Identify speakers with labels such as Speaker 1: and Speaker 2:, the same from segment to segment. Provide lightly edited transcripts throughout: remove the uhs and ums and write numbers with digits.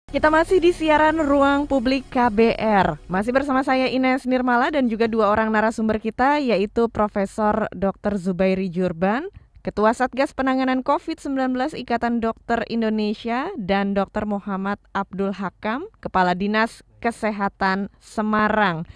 Speaker 1: Kita masih di siaran Ruang Publik KBR. Masih bersama saya Ines Nirmala dan juga dua orang narasumber kita, yaitu Profesor Dr. Zubairi Jurban, Ketua Satgas Penanganan COVID-19 Ikatan Dokter Indonesia, dan Dr. Muhammad Abdul Hakam, Kepala Dinas Kesehatan Semarang.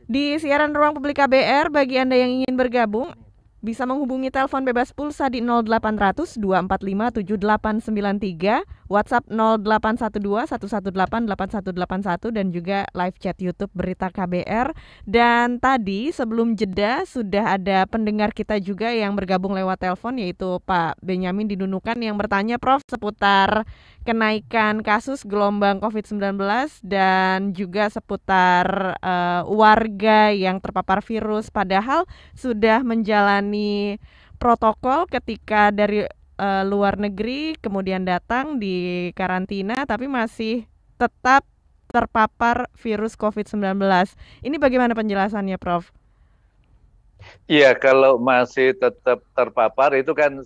Speaker 1: Di siaran Ruang Publik KBR, bagi Anda yang ingin bergabung, bisa menghubungi telepon bebas pulsa di 0800 245 7893, WhatsApp 0812 118 8181 dan juga live chat YouTube Berita KBR. Dan tadi sebelum jeda sudah ada pendengar kita juga yang bergabung lewat telepon, yaitu Pak Benyamin di Nunukan yang bertanya Prof seputar kenaikan kasus gelombang COVID-19 dan juga seputar warga yang terpapar virus padahal sudah menjalani protokol ketika dari luar negeri kemudian datang di karantina tapi masih tetap terpapar virus COVID-19. Ini bagaimana penjelasannya, Prof?
Speaker 2: Iya, kalau masih tetap terpapar itu kan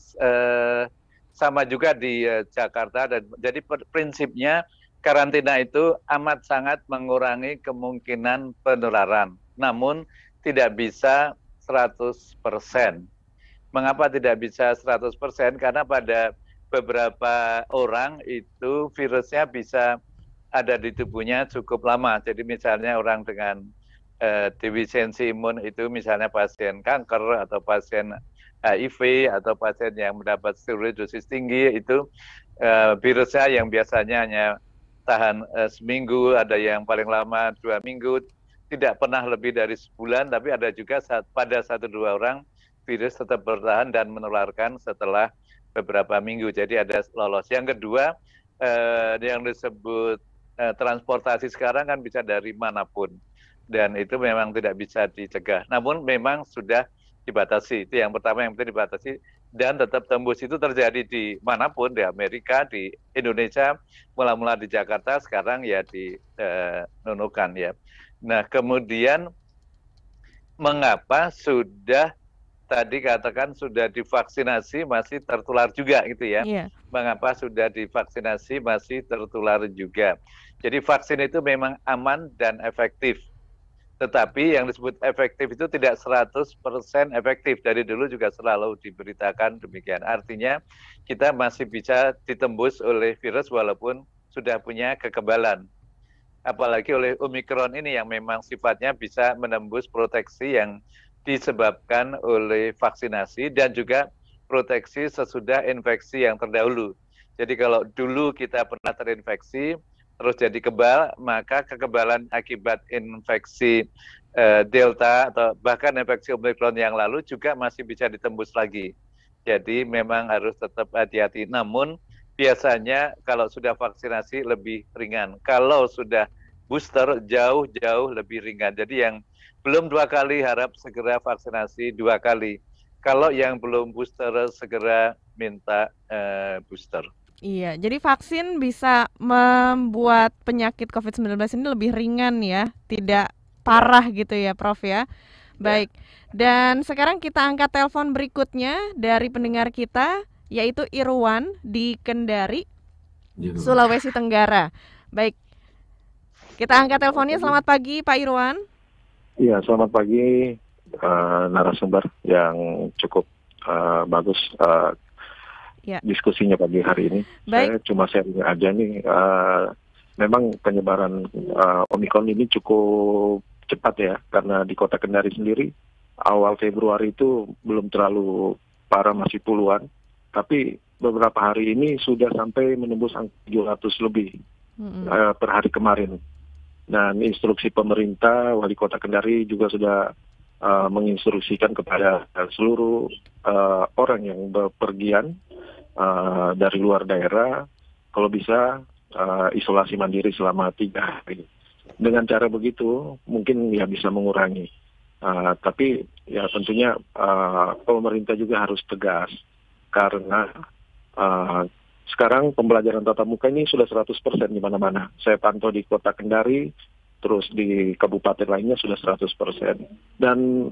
Speaker 2: sama juga di Jakarta. Dan jadi prinsipnya karantina itu amat sangat mengurangi kemungkinan penularan. Namun tidak bisa 100%. Mengapa tidak bisa 100%? Karena pada beberapa orang itu virusnya bisa ada di tubuhnya cukup lama. Jadi misalnya orang dengan defisiensi imun itu misalnya pasien kanker atau pasien HIV atau pasien yang mendapat steroid dosis tinggi itu virusnya yang biasanya hanya tahan seminggu, ada yang paling lama 2 minggu, tidak pernah lebih dari sebulan, tapi ada juga pada 1-2 orang virus tetap bertahan dan menularkan setelah beberapa minggu. Jadi ada lolos. Yang kedua, yang disebut transportasi sekarang kan bisa dari manapun. Dan itu memang tidak bisa dicegah. Namun memang sudah dibatasi. Itu yang pertama yang penting dibatasi. Dan tetap tembus itu terjadi di manapun, di Amerika, di Indonesia, mula-mula di Jakarta, sekarang ya di Nunukan ya. Nah kemudian mengapa sudah tadi katakan sudah divaksinasi masih tertular juga gitu ya.
Speaker 1: Iya.
Speaker 2: Mengapa sudah divaksinasi masih tertular juga. Jadi vaksin itu memang aman dan efektif. Tetapi yang disebut efektif itu tidak 100% efektif. Dari dulu juga selalu diberitakan demikian. Artinya kita masih bisa ditembus oleh virus walaupun sudah punya kekebalan. Apalagi oleh Omikron ini yang memang sifatnya bisa menembus proteksi yang disebabkan oleh vaksinasi dan juga proteksi sesudah infeksi yang terdahulu. Jadi kalau dulu kita pernah terinfeksi, terus jadi kebal, maka kekebalan akibat infeksi Delta atau bahkan infeksi Omicron yang lalu juga masih bisa ditembus lagi. Jadi memang harus tetap hati-hati. Namun biasanya kalau sudah vaksinasi lebih ringan. Kalau sudah booster jauh-jauh lebih ringan. Jadi yang belum 2 kali harap segera vaksinasi 2 kali. Kalau yang belum booster segera minta booster.
Speaker 1: Iya, jadi vaksin bisa membuat penyakit COVID-19 ini lebih ringan ya, tidak parah gitu ya, Prof ya. Baik, dan sekarang kita angkat telepon berikutnya dari pendengar kita, yaitu Irwan di Kendari, Sulawesi Tenggara. Baik, kita angkat teleponnya. Selamat pagi Pak Irwan.
Speaker 3: Iya, selamat pagi narasumber yang cukup bagus diskusinya pagi hari ini.
Speaker 1: Baik.
Speaker 3: Saya cuma sharing aja nih, memang penyebaran Omikron ini cukup cepat ya, karena di Kota Kendari sendiri awal Februari itu belum terlalu parah, masih puluhan, tapi beberapa hari ini sudah sampai menembus angka 700 lebih per hari kemarin. Dan instruksi pemerintah, Wali Kota Kendari juga sudah menginstruksikan kepada seluruh orang yang bepergian dari luar daerah, kalau bisa isolasi mandiri selama 3 hari. Dengan cara begitu mungkin ya bisa mengurangi. Tapi ya tentunya pemerintah juga harus tegas, karena sekarang pembelajaran tatap muka ini sudah 100% di mana-mana. Saya pantau di Kota Kendari, terus di kabupaten lainnya sudah 100%. Dan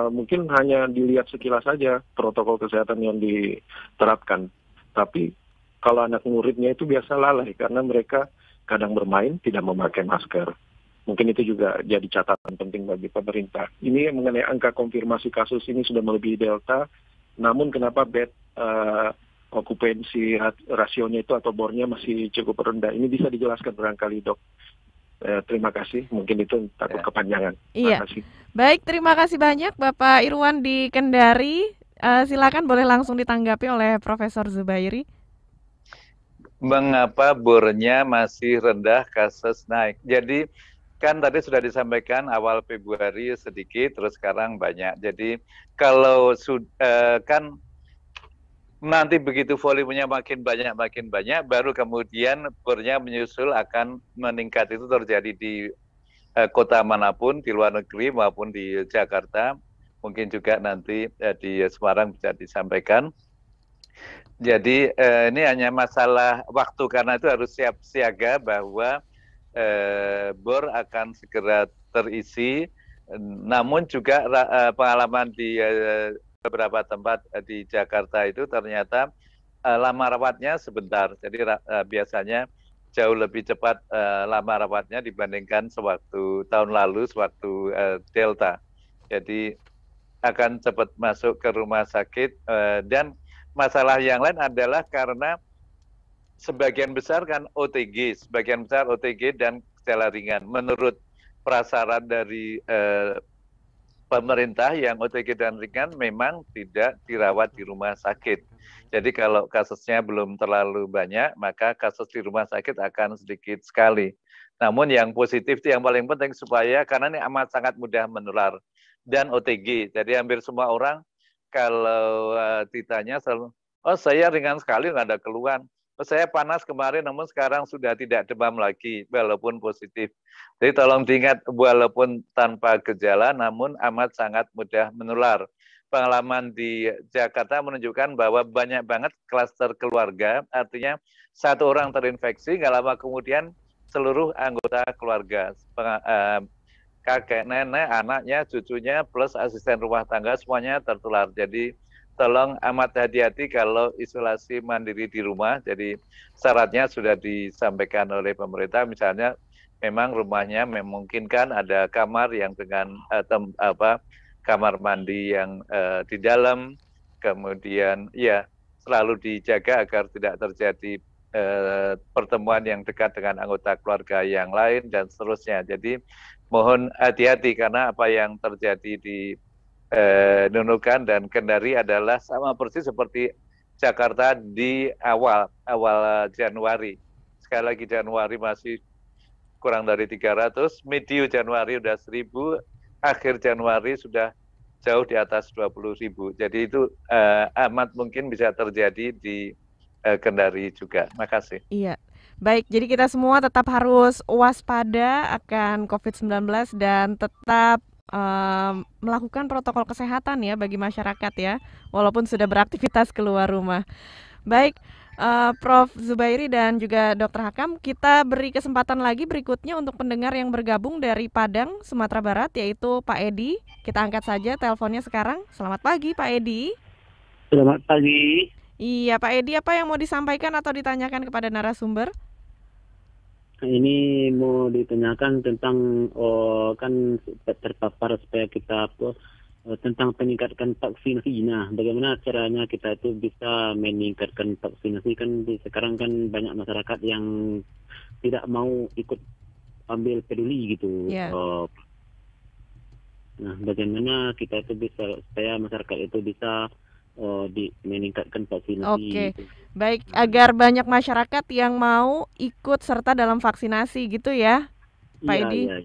Speaker 3: mungkin hanya dilihat sekilas saja protokol kesehatan yang diterapkan. Tapi kalau anak muridnya itu biasa lalai karena mereka kadang bermain tidak memakai masker. Mungkin itu juga jadi catatan penting bagi pemerintah. Ini mengenai angka konfirmasi kasus ini sudah melebihi Delta, namun kenapa bed okupansi rasionya itu atau bornya masih cukup rendah? Ini bisa dijelaskan barangkali, Dok. Terima kasih. Mungkin itu takut kepanjangan.
Speaker 1: Iya.
Speaker 3: Terima kasih.
Speaker 1: Baik, terima kasih banyak Bapak Irwan di Kendari. Silakan boleh langsung ditanggapi oleh Profesor Zubairi.
Speaker 2: Mengapa bornya masih rendah, kasus naik? Jadi kan tadi sudah disampaikan awal Februari sedikit, terus sekarang banyak. Jadi kalau kan nanti begitu volumenya makin banyak, baru kemudian bornya menyusul akan meningkat. Itu terjadi di kota manapun, di luar negeri maupun di Jakarta. Mungkin juga nanti di Semarang bisa disampaikan. Jadi ini hanya masalah waktu, karena itu harus siap siaga bahwa bor akan segera terisi. Namun juga pengalaman di beberapa tempat di Jakarta itu ternyata lama rawatnya sebentar. Jadi biasanya jauh lebih cepat lama rawatnya dibandingkan sewaktu tahun lalu, sewaktu Delta. Jadi akan cepat masuk ke rumah sakit. Dan masalah yang lain adalah karena sebagian besar kan OTG, dan gejala ringan. Menurut prasyarat dari pemerintah, yang OTG dan ringan memang tidak dirawat di rumah sakit. Jadi kalau kasusnya belum terlalu banyak, maka kasus di rumah sakit akan sedikit sekali. Namun yang positif itu yang paling penting, supaya karena ini amat sangat mudah menular. Dan OTG, jadi hampir semua orang kalau ditanya selalu, oh saya ringan sekali, nggak ada keluhan. Saya panas kemarin, namun sekarang sudah tidak demam lagi, walaupun positif. Jadi tolong diingat, walaupun tanpa gejala, namun amat sangat mudah menular. Pengalaman di Jakarta menunjukkan bahwa banyak banget klaster keluarga, artinya satu orang terinfeksi, nggak lama kemudian seluruh anggota keluarga, kakek, nenek, anaknya, cucunya, plus asisten rumah tangga, semuanya tertular. Jadi tolong amat hati-hati kalau isolasi mandiri di rumah. Jadi syaratnya sudah disampaikan oleh pemerintah, misalnya memang rumahnya memungkinkan ada kamar yang dengan kamar mandi yang di dalam, kemudian ya selalu dijaga agar tidak terjadi pertemuan yang dekat dengan anggota keluarga yang lain dan seterusnya. Jadi mohon hati-hati, karena apa yang terjadi di Nunukan dan Kendari adalah sama persis seperti Jakarta di awal Januari. Sekali lagi Januari masih kurang dari 300, medio Januari sudah 1.000, akhir Januari sudah jauh di atas 20.000. Jadi itu amat mungkin bisa terjadi di Kendari juga. Makasih.
Speaker 1: Iya. Baik, jadi kita semua tetap harus waspada akan COVID-19 dan tetap melakukan protokol kesehatan ya bagi masyarakat ya, walaupun sudah beraktivitas keluar rumah. Baik, Prof. Zubairi dan juga Dr. Hakam, kita beri kesempatan lagi berikutnya untuk pendengar yang bergabung dari Padang, Sumatera Barat, yaitu Pak Edi. Kita angkat saja teleponnya sekarang. Selamat pagi Pak Edi.
Speaker 4: Selamat pagi.
Speaker 1: Iya Pak Edi, apa yang mau disampaikan atau ditanyakan kepada narasumber?
Speaker 4: Ini mau ditanyakan tentang kan terpapar supaya kita tentang meningkatkan vaksinasi. Nah, bagaimana caranya kita itu bisa meningkatkan vaksinasi? Kan sekarang kan banyak masyarakat yang tidak mau ikut ambil peduli gitu.
Speaker 1: Yeah.
Speaker 4: Nah, bagaimana kita itu bisa supaya masyarakat itu bisa meningkatkan vaksinasi?
Speaker 1: Oke. Baik, agar banyak masyarakat yang mau ikut serta dalam vaksinasi gitu ya, Pak Edi?
Speaker 4: Iya.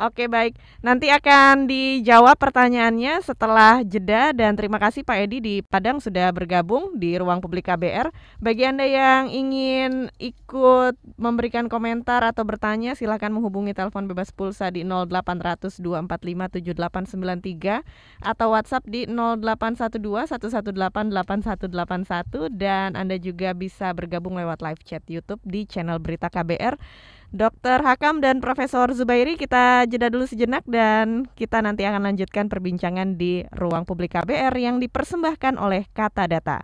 Speaker 1: Oke, baik. Nanti akan dijawab pertanyaannya setelah jeda, dan terima kasih Pak Edi di Padang sudah bergabung di Ruang Publik KBR. Bagi Anda yang ingin ikut memberikan komentar atau bertanya, silakan menghubungi telepon bebas pulsa di 0800 245 7893 atau WhatsApp di 0812 118 8181, dan Anda juga bisa bergabung lewat live chat YouTube di channel Berita KBR. Dr. Hakam dan Profesor Zubairi, kita jeda dulu sejenak dan kita nanti akan lanjutkan perbincangan di Ruang Publik KBR yang dipersembahkan oleh Kata Data.